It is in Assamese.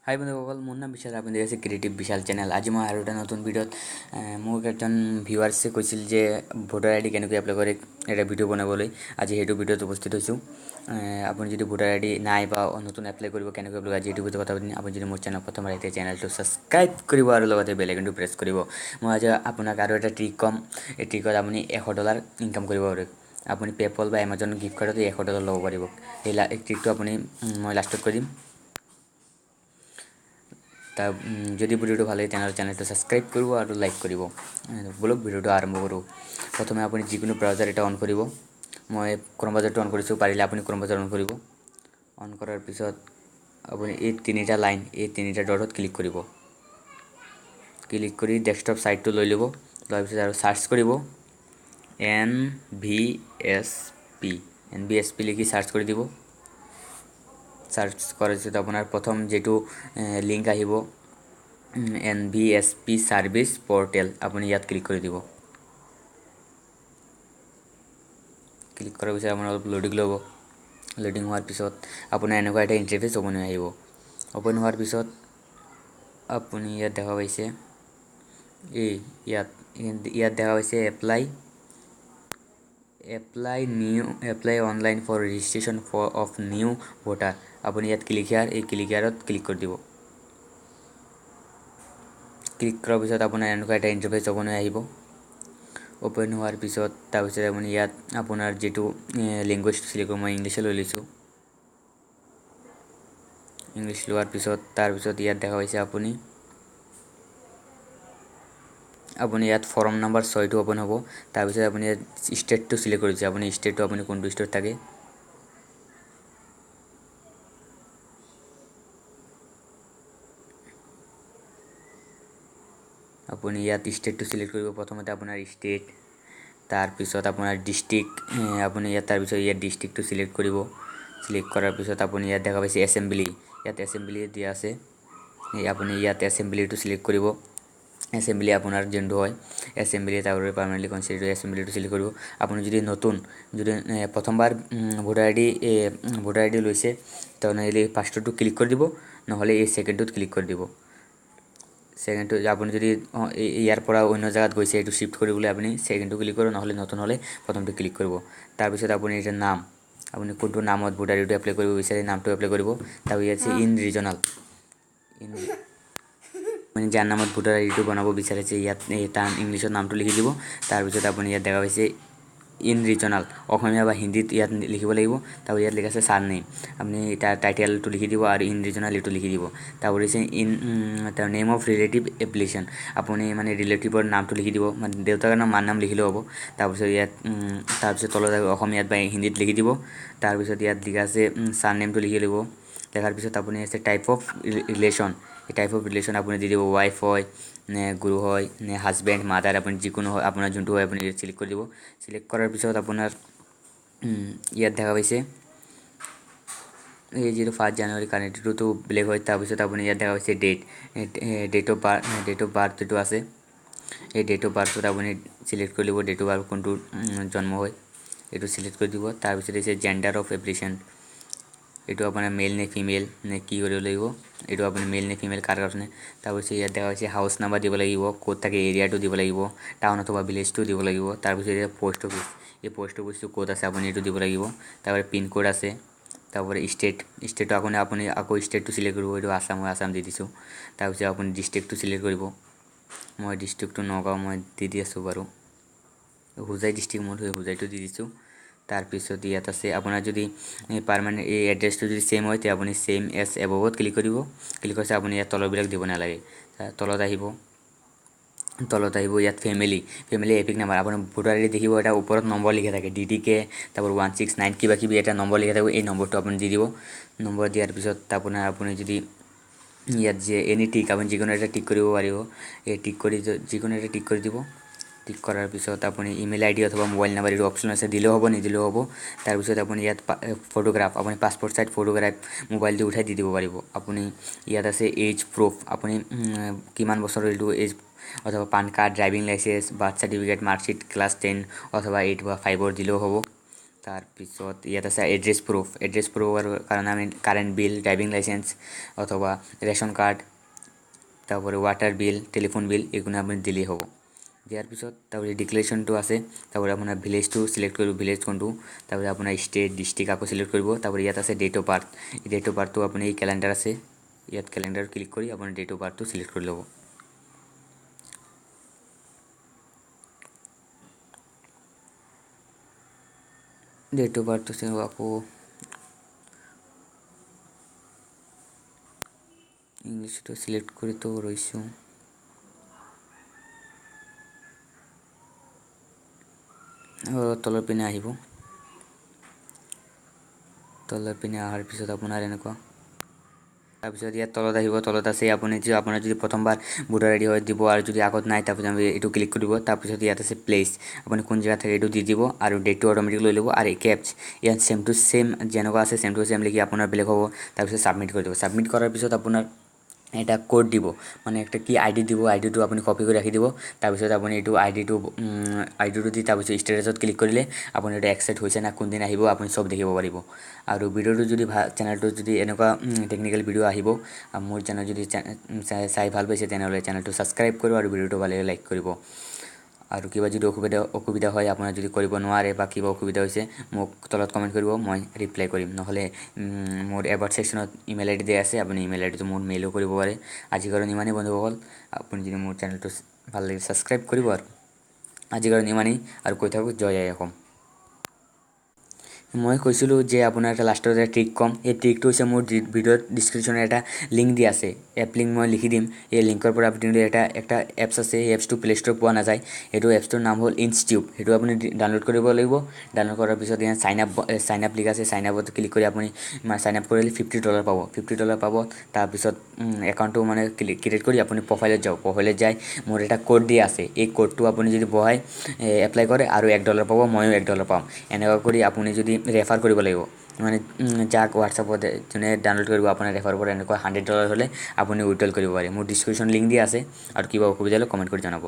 হাই বন্ধুসকল, মোৰ নাম বিশাল। আপুনি দেখি আছে ক্ৰিয়েটিভ বিশাল চেনেল। আজি মই আৰু এটা নতুন ভিডিঅ'ত মোক এজন ভিউৱাৰ্ছে কৈছিল যে ভোটাৰ আই ডি কেনেকৈ এপ্লাই কৰে এটা ভিডিঅ' বনাবলৈ। আজি সেইটো ভিডিঅ'ত উপস্থিত হৈছোঁ। আপুনি যদি ভোটাৰ আই ডি নাই বা নতুন এপ্লাই কৰিব কেনেকৈ এপ্লাই আজি সেইটো কথা পাতিম। আপুনি যদি মোৰ চেনেল প্ৰথম আহিছে চেনেলটো ছাবস্ক্ৰাইব কৰিব আৰু লগতে বেল আইকনটো প্ৰেছ কৰিব। মই আজি আপোনাক আৰু এটা ট্ৰিক ক'ম। এই ট্ৰিকত আপুনি $100 ইনকাম কৰিব পাৰে। আপুনি পে'পল বা এমাজন গিফ্ট কাৰ্ডত $100 ল'ব পাৰিব। এই ট্ৰিকটো আপুনি মই লাষ্টত কৈ দিম। যদি ভিডিঅ'টো ভাল লাগে তেনেহ'লে চেনেলটো ছাবস্ক্ৰাইব কৰিব আৰু লাইক কৰিব। ব'লক ভিডিঅ'টো আৰম্ভ কৰোঁ। প্ৰথমে আপুনি যিকোনো ব্ৰাউজাৰ এটা অন কৰিব। মই ক্ৰম ব্ৰাউজাৰটো অন কৰিছোঁ, পাৰিলে আপুনি ক্ৰম ব্ৰাউজাৰ অন কৰিব। অন কৰাৰ পিছত আপুনি এই তিনিটা ডটত ক্লিক কৰিব। ক্লিক কৰি ডেস্কটপ ছাইটটো লৈ ল'ব। লোৱাৰ পিছত আৰু চাৰ্চ কৰিব NVSP লিখি চাৰ্চ কৰি দিব। চাৰ্চ কৰাৰ পিছত আপোনাৰ প্ৰথম যিটো লিংক আহিব NVSP ছাৰ্ভিচ পৰ্টেল, আপুনি ইয়াত ক্লিক কৰি দিব। ক্লিক কৰাৰ পিছত আপোনাৰ অলপ লোডিং ল'ব। লোডিং হোৱাৰ পিছত আপোনাৰ এনেকুৱা এটা ইণ্টাৰফেচ অ'পন হৈ আহিব। অ'পন হোৱাৰ পিছত আপুনি ইয়াত দেখা পাইছে ইয়াত দেখা পাইছে apply online for registration of new voter. আপুনি ইয়াত ক্লিক কৰি দিব। ক্লিক কৰাৰ পিছত আপোনাৰ এনেকুৱা এটা ইণ্টাৰফেচ অ'পন হৈ আহিব। অ'পন হোৱাৰ পিছত তাৰপিছত আপুনি ইয়াত আপোনাৰ যিটো লেংগুৱেজটো চিলেক্ট কৰিব, মই ইংলিছে লৈ লৈছোঁ। ইংলিছ লোৱাৰ পিছত তাৰপিছত ইয়াত দেখা পাইছে আপুনি ইয়াত ফৰ্ম নাম্বাৰ 6টো অ'পন হ'ব। তাৰপিছত আপুনি ইয়াত ষ্টেটটো চিলেক্ট কৰিছে, আপুনি ষ্টেটটো আপুনি কোনটো ষ্টেট থাকে আপুনি ইয়াত ষ্টেটটো চিলেক্ট কৰিব। প্ৰথমতে আপোনাৰ ষ্টেট, তাৰপিছত আপোনাৰ ডিষ্ট্ৰিক্ট, আপুনি ইয়াত তাৰপিছত ইয়াত ডিষ্ট্ৰিক্টটো চিলেক্ট কৰিব। চিলেক্ট কৰাৰ পিছত আপুনি ইয়াত দেখা পাইছে এছেম্বলি, ইয়াত এছেম্বলি দিয়া আছে। আপুনি ইয়াত এছেম্বলিটো চিলেক্ট কৰিব। এছেম্বলি আপোনাৰ যোনটো হয় এছেম্বলি তাৰপৰা পাৰ্মানেণ্টলি কনষ্টিটিউটেড এছেম্বলিটো চিলেক্ট কৰিব। আপুনি যদি প্ৰথমবাৰ ভোটাৰ আই ডি লৈছে তেনেহ'লে ফাৰ্ষ্টটো ক্লিক কৰি দিব, নহ'লে এই ছেকেণ্ডটোত ক্লিক কৰি দিব। ছেকেণ্ডটো আপুনি যদি ইয়াৰ পৰা অন্য জেগাত গৈছে এইটো শ্বিফ্ট কৰিবলৈ আপুনি ছেকেণ্ডটো ক্লিক কৰিব, নহ'লে নতুন হ'লে প্ৰথমটো ক্লিক কৰিব। তাৰপিছত আপুনি এতিয়া আপুনি কোনটো নামত ভোটাৰ আই ডিটো এপ্লাই কৰিব বিচাৰে নামটো এপ্লাই কৰিব। তাৰপিছত ইয়াত আছে ৰিজনাল, আপুনি যাৰ নামত ভোটাৰ আই ডিটো বনাব বিচাৰিছে ইয়াত তাৰ ইংলিছত নামটো লিখি দিব। তাৰপিছত আপুনি ইয়াত দেখা পাইছে ৰিজনাল, অসমীয়া বা হিন্দীত ইয়াত লিখিব লাগিব। তাৰপিছত ইয়াত লিখা আছে ছাৰ নেম, আপুনি তাৰ টাইটেলটো লিখি দিব আৰু ৰিজনাল এইটো লিখি দিব। তাৰপৰা হৈছে তাৰ নেম অফ ৰিলেটিভ এপ্লিকেশ্যন, আপুনি মানে ৰিলেটিভৰ নামটো লিখি দিব, মানে দেউতাকৰ নাম মাৰ নাম লিখিলেও হ'ব। তাৰপিছত তলত অসমীয়াত বা হিন্দীত লিখি দিব। তাৰপিছত ইয়াত লিখা আছে ছাৰ নেমটো লিখি ল'ব। লিখাৰ পিছত আপুনি আছে টাইপ অফ ৰিলেশ্যন, এই টাইপ অফ ৰিলেশ্যন আপুনি দি দিব, ৱাইফ হয় নে গুৰু হয় নে হাজবেণ্ড মাদাৰ, আপুনি যিকোনো হয় আপোনাৰ যোনটো হয় আপুনি চিলেক্ট কৰি দিব। চিলেক্ট কৰাৰ পিছত আপোনাৰ ইয়াত দেখা পাইছে এই যিটো 1 জানুৱাৰী কাৰেণ্টটোতো বেলেগ হয়। তাৰপিছত আপুনি ইয়াত দেখা পাইছে ডেট অফ বাৰ্থ যিটো আছে এই ডেট অফ বাৰ্থটোত আপুনি চিলেক্ট কৰি ল'ব, ডেট অফ বাৰ্থ কোনটো জন্ম হয় এইটো চিলেক্ট কৰি দিব। তাৰপিছত হৈছে জেণ্ডাৰ অফ এপ্লিকেশ্যন, এইটো আপোনাৰ মেল নে ফিমেল নে কি কৰিব লাগিব, এইটো আপুনি মেল নে ফিমেল কাৰ কাৰণে। তাৰপিছত ইয়াত দেখা হৈছে হাউচ নাম্বাৰ দিব লাগিব, ক'ত থাকে এৰিয়াটো দিব লাগিব, টাউন অথবা ভিলেজটো দিব লাগিব। তাৰপিছত ইয়াত পোষ্ট অফিচ, এই পোষ্ট অফিচটো ক'ত আছে আপুনি এইটো দিব লাগিব। তাৰপৰা পিনক'ড আছে, তাৰপৰা ষ্টেটটো আপুনি আকৌ ষ্টেটটো চিলেক্ট কৰিব, এইটো আছাম দি দিছোঁ। তাৰপিছত আপুনি ডিষ্ট্ৰিক্টটো চিলেক্ট কৰিব, মই ডিষ্ট্ৰিক্টটো নগাঁও মই দি আছোঁ বাৰু, হোজাই ডিষ্ট্ৰিক্ট মোৰ হোজাইটো দি দিছোঁ। তাৰপিছত ইয়াত আছে আপোনাৰ যদি পাৰ্মানেণ্ট এই এড্ৰেছটো যদি ছেইম হয় তেতিয়া আপুনি ছেইম এজ এবভত ক্লিক কৰিব। ক্লিক কৰিছে আপুনি ইয়াত তলৰবিলাক দিব নালাগে। তলত আহিব ইয়াত ফেমিলি এপিক নাম্বাৰ, আপোনাৰ ভোটাৰ আই ডি দেখিব এটা ওপৰত নম্বৰ লিখা থাকে DDK, তাৰপৰা 169 কিবা কিবি এটা নম্বৰ লিখা থাকিব, এই নম্বৰটো আপুনি দি দিব। নম্বৰ দিয়াৰ পিছত আপুনি যদি ইয়াত যে এনি টিক আপুনি যিকোনো এটা টিক কৰিব পাৰিব, এই যিকোনো এটা টিক কৰি দিব। টিক কৰাৰ পিছত আপুনি ইমেইল আই ডি অথবা মোবাইল নাম্বাৰ এইটো অপশ্যন আছে, দিলেও হ'ব নিদিলেও হ'ব। তাৰপিছত আপুনি ইয়াত ফটোগ্ৰাফ, আপুনি পাছপৰ্ট চাইজ ফটোগ্ৰাফ মোবাইল দি উঠাই দি দিব পাৰিব। আপুনি ইয়াত আছে এজ প্ৰুফ, আপুনি কিমান বছৰৰ এইটো এজ, অথবা PAN card, driving licence, birth certificate, marksheet, class 10 অথবা 8 বা 5 দিলেও হ'ব। তাৰপিছত ইয়াত আছে এড্ৰেছ প্ৰুফৰ কাৰণে আমি কাৰেণ্ট বিল, ড্ৰাইভিং লাইচেন্স অথবা ৰেচন কাৰ্ড, তাৰপৰে ওয়াটাৰ বিল, টেলিফোন বিল এগুলো আপনি দিলেই হ'ব। দিয়াৰ পিছত তাৰপৰে ডিক্লেৰেশ্যনটো আছে, তাৰপৰে আপোনাৰ ভিলেজটো সিলেক্ট কৰিব, ভিলেজ কোনটো, তাৰপৰে আপোনাৰ ষ্টেট ডিষ্ট্ৰিক্ট আকৌ সিলেক্ট কৰিব, তাৰপৰে ইয়াত আছে ডেট অফ বাৰ্থ, এই ডেট অফ বাৰ্থটো আপুনি এই কেলেণ্ডাৰ আছে ইয়াত কেলেণ্ডাৰ ক্লিক কৰি আপুনি ডেট অফ বাৰ্থটো সিলেক্ট কৰি ল'ব। ডেট অফ বাৰ্থটো আকৌ ইংলিছটো সিলেক্ট কৰি তো ৰৈছোঁ। তলৰ পিনে আহিব, তলৰ পিনে অহাৰ পিছত আপোনাৰ এনেকুৱা, তাৰপিছত ইয়াত তলত আহিব, তলত আছে আপুনি যে আপোনাৰ যদি প্ৰথমবাৰ ভোটাৰ আইডি হয় দিব, আৰু যদি আগত নাই তাৰপিছত আমি এইটো ক্লিক কৰিব। তাৰপিছত ইয়াত আছে প্লেচ, আপুনি কোন জেগাত থাকে এইটো দি দিব আৰু ডেটটো অট'মেটিক লৈ ল'ব, আৰু কেপছ ইয়াত ছেম টু ছেম যেনেকুৱা আছে ছেম টু ছেম লিখি আপোনাৰ বেলেগ হ'ব। তাৰপিছত ছাবমিট কৰি দিব, ছাবমিট কৰাৰ পিছত আপোনাৰ এটা কোড দিব, মানে একটা কি আইডি দিব, আইডিটো আপুনি কপি কৰি ৰাখি দিব। তাৰপিছত আপুনি এইটো আইডিটো দি তাৰপিছত ষ্টেটাছত ক্লিক কৰিলে আপুনি এইটো একচেপ্ট হৈছে না কোনদিন আহিব আপুনি চব দেখিব পাৰিব। আৰু ভিডিঅ'টো যদি চেনেলটো যদি এনেকুৱা টেকনিকেল ভিডিঅ' আহিব, মোৰ চেনেল যদি চাই ভাল পাইছে তেনেহ'লে চেনেলটো ছাবস্ক্ৰাইব কৰিব আৰু ভিডিঅ'টো ভাল লাগিলে লাইক কৰিব। আৰু কিবা যদি অসুবিধা হয়, আপোনাৰ যদি কৰিব নোৱাৰে বা কিবা অসুবিধা হৈছে মোক তলত কমেণ্ট কৰিব, মই ৰিপ্লাই কৰিম। নহ'লে মোৰ এবাউট ছেকশ্যনত ইমেইল আইডি দিয়া আছে, আপুনি ইমেইল আইডিটো মোৰ মেইলো কৰিব পাৰে। আজিৰ কাৰণে ইমানেই বন্ধুসকল, আপুনি যদি মোৰ চেনেলটো ভাল লাগে ছাবস্ক্ৰাইব কৰিব। আৰু আজিৰ কাৰণে ইমানেই, আৰু কৈ থাকোঁ জয় আই অসম। মই কৈছিলোঁ যে আপোনাৰ এটা লাষ্টত এটা ট্ৰিক ক'ম, এই ট্ৰিকটো হৈছে মোৰ ভিডিঅ'ৰ ডিছক্ৰিপশ্যনত এটা লিংক দিয়া আছে, এপ লিংক মই লিখি দিম। এই লিংকৰ পৰা আপুনি এটা এপছ আছে, সেই এপছটো প্লে' ষ্ট'ৰত পোৱা নাযায়। সেইটো এপছটোৰ নাম হ'ল ইনষ্টিটিউট, সেইটো আপুনি ডাউনলোড কৰিব লাগিব। ডাউনলোড কৰাৰ পিছত ইয়াত চাইন আপ লিখা আছে, চাইন আপত ক্লিক কৰি আপুনি চাইন আপ কৰিলে $50 পাব, $50 পাব। তাৰপিছত একাউণ্টটো মানে ক্ৰিয়েট কৰি আপুনি প্ৰফাইলত যাওক, প্ৰফাইলত যাই মোৰ এটা কোড দিয়া আছে, এই কোডটো আপুনি যদি বহাই এপ্লাই কৰে আৰু $1 পাব, ময়ো $1 পাম। এনেকুৱা কৰি আপুনি যদি ৰেফাৰ কৰিব লাগিব, মানে যাক হোৱাটছআপত যোনে ডাউনলোড কৰিব আপোনাৰ ৰেফাৰ পৰা এনেকুৱা $100 হ'লে আপুনি উইথড্ৰল কৰিব পাৰে। মোৰ ডিছক্ৰিপশ্যন লিংক দিয়া আছে, আৰু কিবা অসুবিধা হ'লে কমেণ্ট কৰি জনাব।